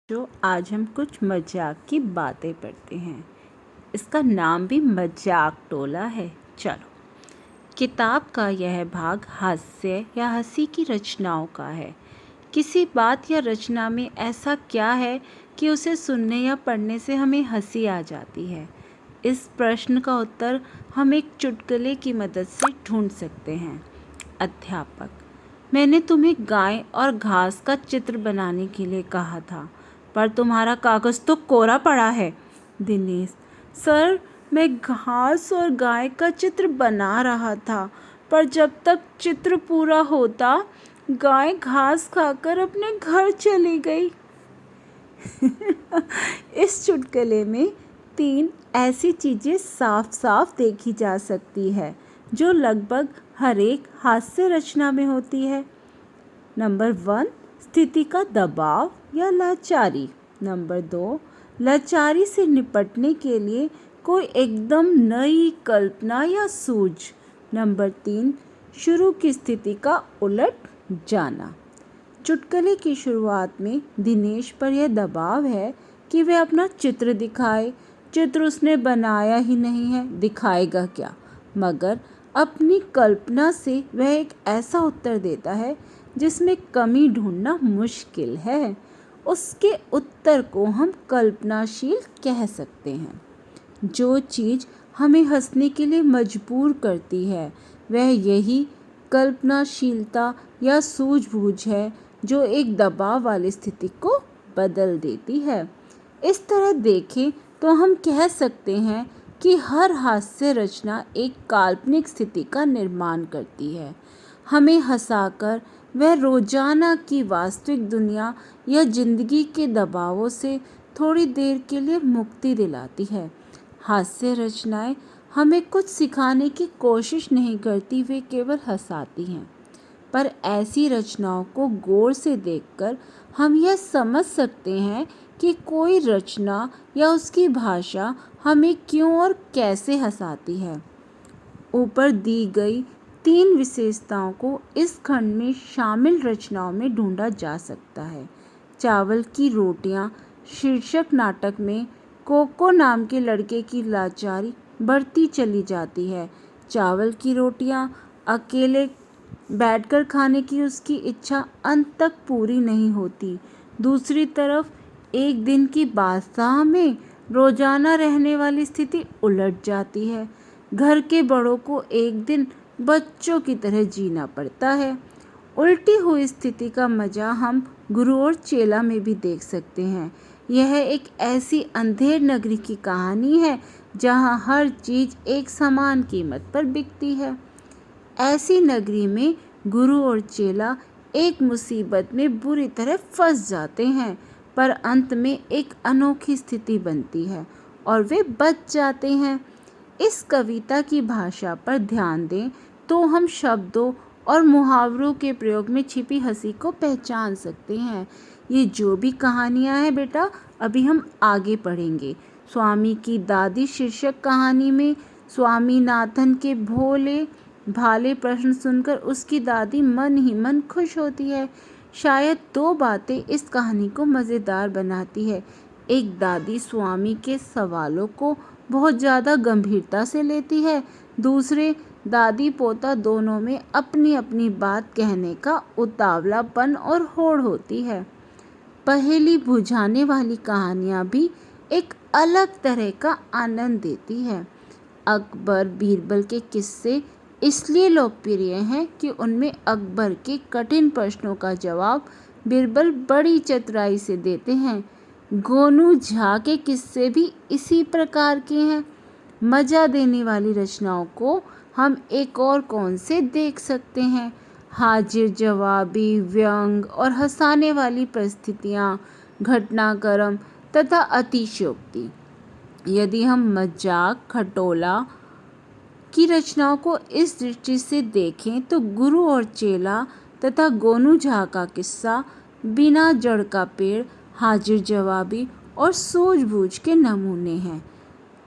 जो आज हम कुछ मजाक की बातें पढ़ते हैं। इसका नाम भी मजाक टोला है। चलो, किताब का यह भाग हास्य या हंसी की रचनाओं का है। किसी बात या रचना में ऐसा क्या है कि उसे सुनने या पढ़ने से हमें हंसी आ जाती है? इस प्रश्न का उत्तर हम एक चुटकुले की मदद से ढूंढ सकते हैं। अध्यापक: मैंने तुम्हें गाय और घास का चित्र बनाने के लिए कहा था, पर तुम्हारा कागज तो कोरा पड़ा है। दिनेश: सर, मैं घास और गाय का चित्र बना रहा था, पर जब तक चित्र पूरा होता, गाय घास खाकर अपने घर चली गई। इस चुटकुले में 3 ऐसी चीज़ें साफ साफ देखी जा सकती है जो लगभग हर एक हास्य रचना में होती है। नंबर 1, स्थिति का दबाव या लाचारी। नंबर 2, लाचारी से निपटने के लिए कोई एकदम नई कल्पना या सूझ। नंबर 3, शुरू की स्थिति का उलट जाना। चुटकुले की शुरुआत में दिनेश पर यह दबाव है कि वह अपना चित्र दिखाए। चित्र उसने बनाया ही नहीं है, दिखाएगा क्या? मगर अपनी कल्पना से वह एक ऐसा उत्तर देता है जिसमें कमी ढूंढना मुश्किल है। उसके उत्तर को हम कल्पनाशील कह सकते हैं। जो चीज़ हमें हंसने के लिए मजबूर करती है, वह यही कल्पनाशीलता या सूझबूझ है जो एक दबाव वाली स्थिति को बदल देती है। इस तरह देखें तो हम कह सकते हैं कि हर हास्य रचना एक काल्पनिक स्थिति का निर्माण करती है। हमें हंसाकर वह रोजाना की वास्तविक दुनिया या जिंदगी के दबावों से थोड़ी देर के लिए मुक्ति दिलाती है। हास्य रचनाएं हमें कुछ सिखाने की कोशिश नहीं करती, वे केवल हंसाती हैं। पर ऐसी रचनाओं को गौर से देखकर हम यह समझ सकते हैं कि कोई रचना या उसकी भाषा हमें क्यों और कैसे हंसाती है। ऊपर दी गई 3 विशेषताओं को इस खंड में शामिल रचनाओं में ढूंढा जा सकता है। चावल की रोटियां शीर्षक नाटक में कोको नाम के लड़के की लाचारी बढ़ती चली जाती है। चावल की रोटियां अकेले बैठकर खाने की उसकी इच्छा अंत तक पूरी नहीं होती। दूसरी तरफ एक दिन की बादशाह में रोजाना रहने वाली स्थिति उलट जाती है। घर के बड़ों को एक दिन बच्चों की तरह जीना पड़ता है। उल्टी हुई स्थिति का मजा हम गुरु और चेला में भी देख सकते हैं। यह एक ऐसी अंधेर नगरी की कहानी है जहां हर चीज एक समान कीमत पर बिकती है। ऐसी नगरी में गुरु और चेला एक मुसीबत में बुरी तरह फंस जाते हैं, पर अंत में एक अनोखी स्थिति बनती है और वे बच जाते हैं। इस कविता की भाषा पर ध्यान दें तो हम शब्दों और मुहावरों के प्रयोग में छिपी हंसी को पहचान सकते हैं। ये जो भी कहानियाँ हैं बेटा, अभी हम आगे पढ़ेंगे। स्वामी की दादी शीर्षक कहानी में स्वामीनाथन के भोले भाले प्रश्न सुनकर उसकी दादी मन ही मन खुश होती है। शायद 2 बातें इस कहानी को मज़ेदार बनाती है। एक, दादी स्वामी के सवालों को बहुत ज़्यादा गंभीरता से लेती है। दूसरे, दादी पोता दोनों में अपनी अपनी बात कहने का उतावलापन और होड़ होती है। पहेली बुझाने वाली कहानियाँ भी एक अलग तरह का आनंद देती है। अकबर बीरबल के किस्से इसलिए लोकप्रिय हैं कि उनमें अकबर के कठिन प्रश्नों का जवाब बीरबल बड़ी चतुराई से देते हैं। गोनू झा के किस्से भी इसी प्रकार के हैं। मजा देने वाली रचनाओं को हम एक और कौन से देख सकते हैं? हाजिर जवाबी, व्यंग और हंसाने वाली परिस्थितियाँ, घटनाक्रम तथा अतिशयोक्ति। यदि हम मजाक खटोला की रचनाओं को इस दृष्टि से देखें तो गुरु और चेला तथा गोनू झा का किस्सा बिना जड़ का पेड़, हाजिर जवाबी और सूझबूझ के नमूने हैं।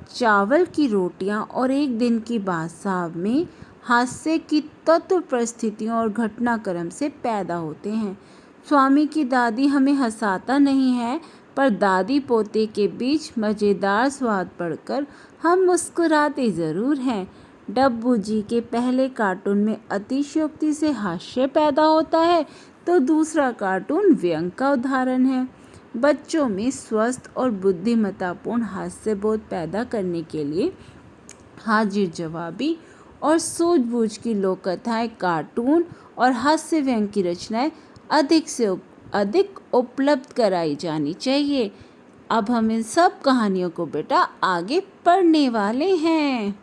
चावल की रोटियां और एक दिन की बादशाह में हास्य की तत्व परिस्थितियों और घटनाक्रम से पैदा होते हैं। स्वामी की दादी हमें हंसाता नहीं है, पर दादी पोते के बीच मज़ेदार स्वाद पढ़कर हम मुस्कुराते ज़रूर हैं। डब्बू जी के पहले कार्टून में अतिशयोक्ति से हास्य पैदा होता है, तो दूसरा कार्टून व्यंग का उदाहरण है। बच्चों में स्वस्थ और बुद्धिमत्तापूर्ण हास्यबोध पैदा करने के लिए हाजिर जवाबी और सूझबूझ की लोक कथाएं, कार्टून और हास्य व्यंग की रचनाएं अधिक से अधिक उपलब्ध कराई जानी चाहिए। अब हम इन सब कहानियों को बेटा आगे पढ़ने वाले हैं।